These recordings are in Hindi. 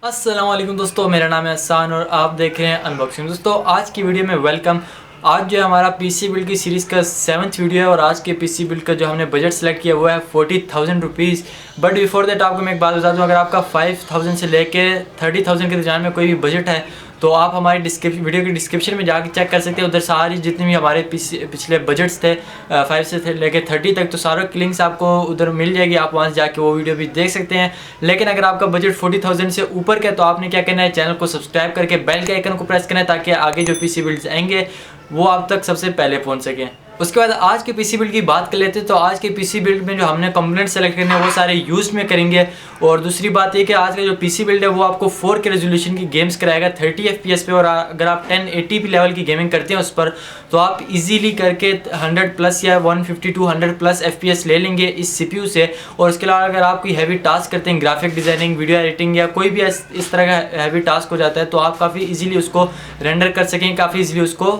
अस्सलाम वालेकुम दोस्तों, मेरा नाम है हसान और आप देख रहे हैं अनबॉक्सिंग। दोस्तों आज की वीडियो में वेलकम। आज जो है हमारा पीसी बिल्ड की सीरीज़ का 7th वीडियो है और आज के पीसी बिल्ड का जो हमने बजट सेलेक्ट किया हुआ है 40,000 रुपीज़। बट बिफोर दैट आपको मैं एक बात बता दूं, अगर आपका 5,000 से लेके 30,000 के दरमियान में कोई भी बजट है तो आप हमारी वीडियो की डिस्क्रिप्शन में जाके चेक कर सकते हैं। उधर सारी जितनी भी हमारे पिछले बजट्स थे 5 से लेके 30 तक, तो सारे लिंक्स आपको उधर मिल जाएगी। आप वहाँ से जाके वो वीडियो भी देख सकते हैं। लेकिन अगर आपका बजट 40,000 से ऊपर का है तो आपने क्या करना है, चैनल को सब्सक्राइब करके बेल के आइकन को प्रेस करना है ताकि आगे जो पीसी बिल्ड्स आएंगे वो आप तक सबसे पहले पहुँच सकें। उसके बाद आज के पीसी बिल्ड की बात कर लेते हैं। तो आज के पीसी बिल्ड में जो हमने कंपोनेंट सेलेक्ट करने हैं वो सारे यूज में करेंगे। और दूसरी बात ये कि आज का जो पीसी बिल्ड है वो आपको 4K रेजोल्यूशन की गेम्स कराएगा 30 FPS पे। और अगर आप 1080p लेवल की गेमिंग करते हैं उस पर तो आप इजीली करके 100 प्लस या 150 to 100 प्लस FPS ले लेंगे इस CPU से। और उसके अलावा अगर आप कोई हैवी टास्क करते हैं, ग्राफिक डिज़ाइनिंग, वीडियो एडिटिंग या कोई भी इस तरह का हैवी टास्क हो जाता है तो आप काफ़ी इजीली उसको रेंडर कर सकेंगे, काफ़ी इजीली उसको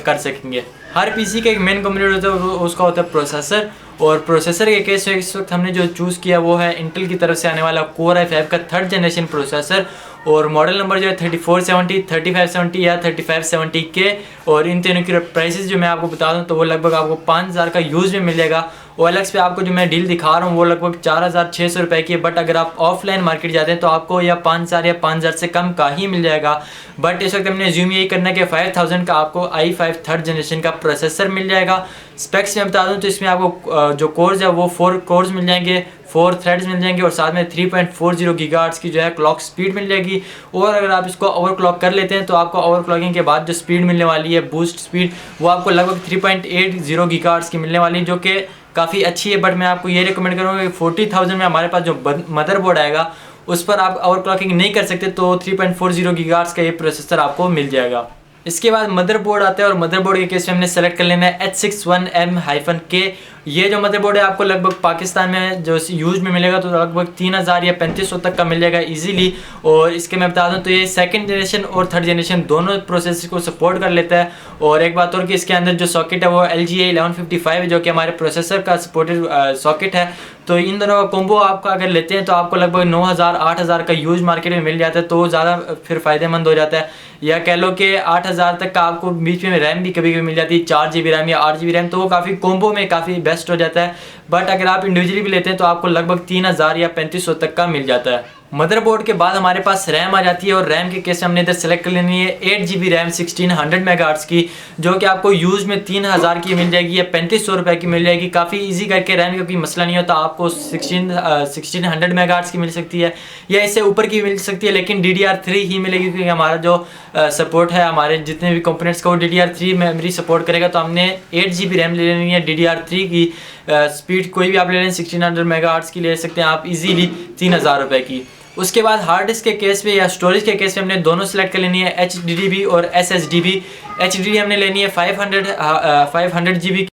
कर सकेंगे। हर पीसी का एक मेन कंपोनेंट होता है, उसका होता है प्रोसेसर। और प्रोसेसर के केस में इस वक्त हमने जो चूज़ किया वो है इंटेल की तरफ से आने वाला Core i5 का 3rd जनरेशन प्रोसेसर। और मॉडल नंबर जो है 3470, 3570 या 3570 के। और इन तीनों की प्राइसेस जो मैं आपको बता दूं तो वो लगभग आपको 5,000 का यूज़ में मिल जाएगा। OLX पे आपको जो मैं डील दिखा रहा हूँ वो लगभग 4,600 रुपये की है। बट अगर आप ऑफलाइन मार्केट जाते हैं तो आपको या 5,000 या 5,000 से कम का ही मिल जाएगा। बट इस वक्त हमने ज़ूम यही करना है कि 5,000 का आपको i5 3rd जनरेशन का प्रोसेसर मिल जाएगा। स्पेक्स में बता दूं तो इसमें आपको जो कोर्स है वो 4 कोर्स मिल जाएंगे, 4 थ्रेड्स मिल जाएंगे और साथ में 3.40 गीगाहर्ट्ज़ की जो है क्लॉक स्पीड मिल जाएगी। और अगर आप इसको ओवरक्लॉक कर लेते हैं तो आपको ओवरक्लॉकिंग के बाद जो स्पीड मिलने वाली है, बूस्ट स्पीड, वो आपको लगभग 3.80 गीगाहर्ट्ज़ की मिलने वाली है, जो कि काफ़ी अच्छी है। बट मैं आपको ये रिकमेंड करूँगा कि 40,000 में हमारे पास जो मदरबोर्ड आएगा उस पर आप ओवरक्लॉकिंग नहीं कर सकते, तो 3.40 गीगाहर्ट्ज़ का ये प्रोसेसर आपको मिल जाएगा। इसके बाद मदरबोर्ड आता है और मदरबोर्ड के केस में हमने सेलेक्ट कर लेना है H61M-K। ये जो मदरबोर्ड है आपको लगभग पाकिस्तान में जो यूज में मिलेगा तो लगभग 3,000 या 3,500 तक का मिल जाएगा इजीली। और इसके मैं बता दूं तो ये 2nd जनरेशन और 3rd जनरेशन दोनों प्रोसेसर को सपोर्ट कर लेता है। और एक बात और कि इसके अंदर जो सॉकेट है वो LGA 1155 है, जो कि हमारे प्रोसेसर का सपोर्टेड सॉकेट है। तो इन दोनों का कॉम्बो आपका अगर लेते हैं तो आपको लगभग 9,000 8,000 का यूज मार्केट में मिल जाता है, तो ज़्यादा फिर फ़ायदेमंद हो जाता है। या कह लो कि 8,000 तक का आपको बीच में रैम भी कभी कभी मिल जाती है, 4 GB रैम या 8 GB रैम, तो वो काफ़ी कॉम्बो में काफ़ी बेस्ट हो जाता है। बट अगर आप इंडिविजुअली भी लेते हैं तो आपको लगभग 3,000 या 3,500 तक का मिल जाता है। मदरबोर्ड के बाद हमारे पास रैम आ जाती है और रैम के केस में हमने इधर सेलेक्ट कर लेनी है 8 GB रैम 1600 मेगाहर्ट्ज़ की, जो कि आपको यूज़ में 3,000 की मिल जाएगी या 3,500 रुपये की मिल जाएगी। काफ़ी इजी करके रैम का कोई मसला नहीं होता, आपको 1600 मेगाहर्ट्ज़ की मिल सकती है या इससे ऊपर की मिल सकती है, लेकिन DDR3 ही मिलेगी क्योंकि हमारा जो सपोर्ट है, हमारे जितने भी कंपोनेंट्स का वो DDR3 मेमोरी सपोर्ट करेगा। तो हमने 8 GB रैम ले लेनी है DDR3 की। स्पीड कोई भी आप ले लें 1600 मेगाहर्ट्ज़ की ले सकते हैं आप इजीली 3,000 रुपये की। उसके बाद हार्ड डिस्क के केस में या स्टोरेज के केस में हमने दोनों सेलेक्ट कर लेनी है HDD और SSD। HDD हमने लेनी है 500 GB की,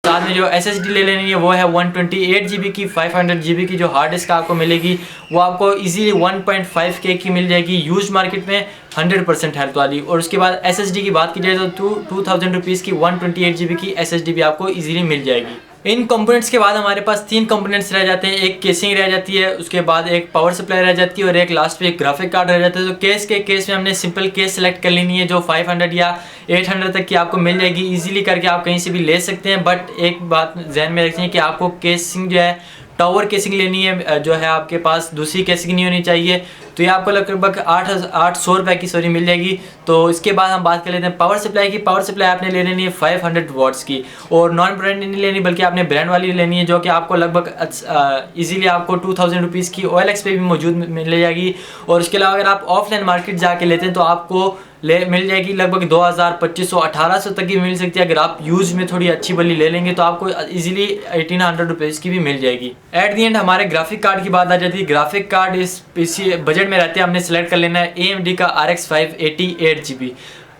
साथ में जो SSD ले लेनी है वो है 128 GB की। 500 GB की जो हार्ड डिस्क आपको मिलेगी वो आपको इजीली 1.5K की मिल जाएगी यूज मार्केट में 100% हेल्थ वाली। और उसके बाद SSD की बात की जाए तो 2,000 रुपीज़ की 128 GB की SSD भी आपको इजीली मिल जाएगी। इन कंपोनेंट्स के बाद हमारे पास 3 कंपोनेंट्स रह जाते हैं, एक केसिंग रह जाती है, उसके बाद एक पावर सप्लाई रह जाती है और एक लास्ट पे एक ग्राफिक कार्ड रह जाता है। तो केस के केस में हमने सिंपल केस सेलेक्ट कर लेनी है जो 500 या 800 तक की आपको मिल जाएगी इजीली करके, आप कहीं से भी ले सकते हैं। बट एक बात ध्यान में रखनी है कि आपको केसिंग जो है टावर केसिंग लेनी है, जो है आपके पास दूसरी केसिंग नहीं होनी चाहिए। तो ये आपको लगभग 800 रुपये की मिल जाएगी। तो इसके बाद हम बात कर लेते हैं पावर सप्लाई की। पावर सप्लाई आपने ले लेनी है 500 वाट्स की और नॉन ब्रांड नहीं लेनी बल्कि आपने ब्रांड वाली लेनी है, जो कि आपको लगभग इजीली आपको 2,000 रुपीज़ की OLX पे भी मौजूद मिल जाएगी। और उसके अलावा अगर आप ऑफलाइन मार्केट जाके लेते हैं तो आपको मिल जाएगी लगभग 2,000 2,500 1,800 तक की मिल सकती है। अगर आप यूज में थोड़ी अच्छी वाली ले लेंगे तो आपको इजीली 1,800 रुपीज़ की भी मिल जाएगी। एट दी एंड हमारे ग्राफिक कार्ड की बात आ जाती है। ग्राफिक कार्ड इस पीसी बजट में रहते हैं, हमने सेलेक्ट कर लेना है AMD का RX 580 8 GB।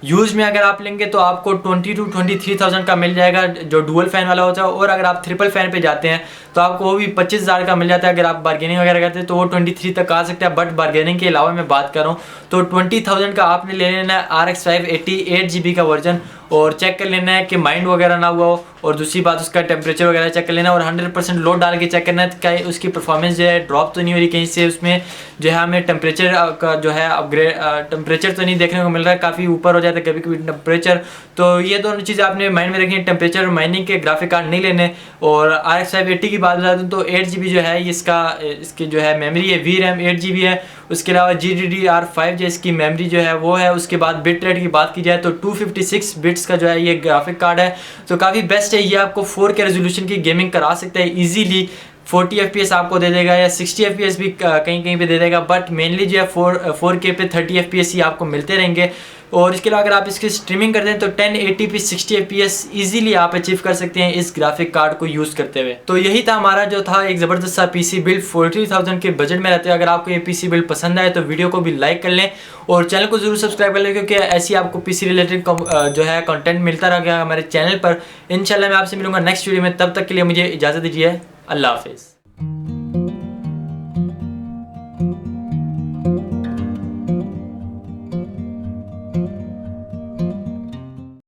यूज़ में अगर आप लेंगे तो आपको 20 to 23,000 का मिल जाएगा जो डुअल फैन वाला होता है, और अगर आप ट्रिपल फैन पे जाते हैं तो आपको वो भी 25,000 का मिल जाता है। अगर आप बार्गेनिंग वगैरह करते हैं तो वो 23 तक आ सकता है, बट बार्गेनिंग के अलावा मैं बात कर रहा हूँ तो 20,000 का आपने ले लेना है RX 580 8GB का वर्जन, और चेक कर लेना है कि माइंड वगैरह ना हुआ हो, और दूसरी बात उसका टेम्परेचर वगैरह चेक कर लेना है, और 100% लोड डाल के चेक करना है कि उसकी परफॉर्मेंस जो है ड्रॉप तो नहीं हो रही कहीं से, उसमें जो है हमें टेम्परेचर का जो है अपग्रेड टेम्परेचर तो नहीं देखने को मिल रहा है, काफ़ी ऊपर हो जाता है कभी कभी टेम्परेचर। तो ये दोनों चीज़ें आपने माइंड में रखनी है, टेम्परेचर और माइनिंग के ग्राफिक कार्ड नहीं लेने। और RX 580 की बात बता दूँ तो 8GB जो है इसकी जो है मेमोरी है, VRAM 8GB है, उसके अलावा GDDR5 जो इसकी मेमोरी जो है वो है। उसके बाद बिट रेट की बात की जाए तो 256 बिट्स का जो है ये ग्राफिक कार्ड है, तो काफ़ी बेस्ट है। ये आपको 4K रेजोल्यूशन की गेमिंग करा सकता है इजीली, 40 FPS आपको दे देगा या 60 FPS भी कहीं कहीं पे दे देगा, बट मेनली जो है 4K पे 30 FPS ही आपको मिलते रहेंगे। और इसके अलावा अगर आप इसकी स्ट्रीमिंग करते हैं तो 1080p 60 FPS इजीली आप अचीव कर सकते हैं इस ग्राफिक कार्ड को यूज़ करते हुए। तो यही था हमारा जो था एक ज़बरदस्त सा PC बिल्ड 40,000 के बजट में रहते हुए। अगर आपको ये PC बिल्ड पसंद आए तो वीडियो को भी लाइक कर लें और चैनल को जरूर सब्सक्राइब कर लें, क्योंकि ऐसी आपको PC रिलेटेड जो है कंटेंट मिलता रहेगा हमारे चैनल पर। इंशाल्लाह मैं आपसे मिलूंगा नेक्स्ट वीडियो में, तब तक के लिए मुझे इजाज़त दीजिए। अल्लाह हाफिज़।